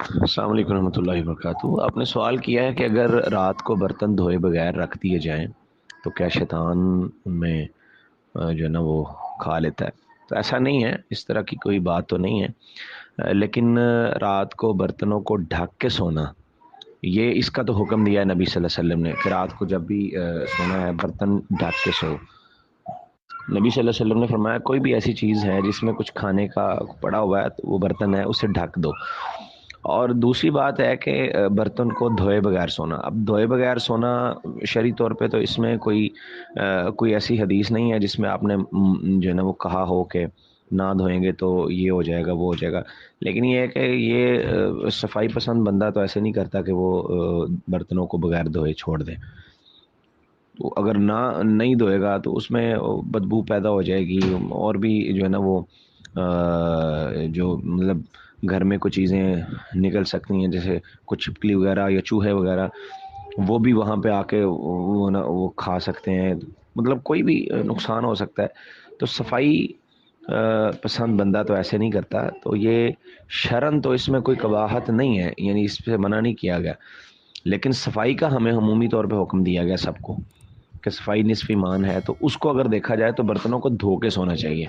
السلام علیکم ورحمۃ اللہ وبرکاتہ۔ آپ نے سوال کیا ہے کہ اگر رات کو برتن دھوئے بغیر رکھ دیے جائیں تو کیا شیطان ان میں جو ہے نا وہ کھا لیتا ہے؟ تو ایسا نہیں ہے، اس طرح کی کوئی بات تو نہیں ہے، لیکن رات کو برتنوں کو ڈھک کے سونا، یہ اس کا تو حکم دیا ہے نبی صلی اللہ علیہ وسلم نے کہ رات کو جب بھی سونا ہے برتن ڈھک کے سو۔ نبی صلی اللہ علیہ وسلم نے فرمایا کوئی بھی ایسی چیز ہے جس میں کچھ کھانے کا پڑا ہوا ہے تو وہ برتن ہے اسے ڈھک دو۔ اور دوسری بات ہے کہ برتن کو دھوئے بغیر سونا، اب دھوئے بغیر سونا شرعی طور پہ تو اس میں کوئی ایسی حدیث نہیں ہے جس میں آپ نے جو ہے نا وہ کہا ہو کہ نہ دھوئیں گے تو یہ ہو جائے گا وہ ہو جائے گا، لیکن یہ ہے کہ یہ صفائی پسند بندہ تو ایسے نہیں کرتا کہ وہ برتنوں کو بغیر دھوئے چھوڑ دے۔ تو اگر نہیں دھوئے گا تو اس میں بدبو پیدا ہو جائے گی، اور بھی جو ہے نا وہ جو مطلب گھر میں کچھ چیزیں نکل سکتی ہیں، جیسے کچھ چھپکلی وغیرہ یا چوہے وغیرہ، وہ بھی وہاں پہ آ کے وہ کھا سکتے ہیں، مطلب کوئی بھی نقصان ہو سکتا ہے۔ تو صفائی پسند بندہ تو ایسے نہیں کرتا، تو یہ شرن تو اس میں کوئی قباحت نہیں ہے، یعنی اس سے منع نہیں کیا گیا، لیکن صفائی کا ہمیں عمومی طور پہ حکم دیا گیا سب کو کہ صفائی نصف ایمان ہے، تو اس کو اگر دیکھا جائے تو برتنوں کو دھو کے سونا چاہیے۔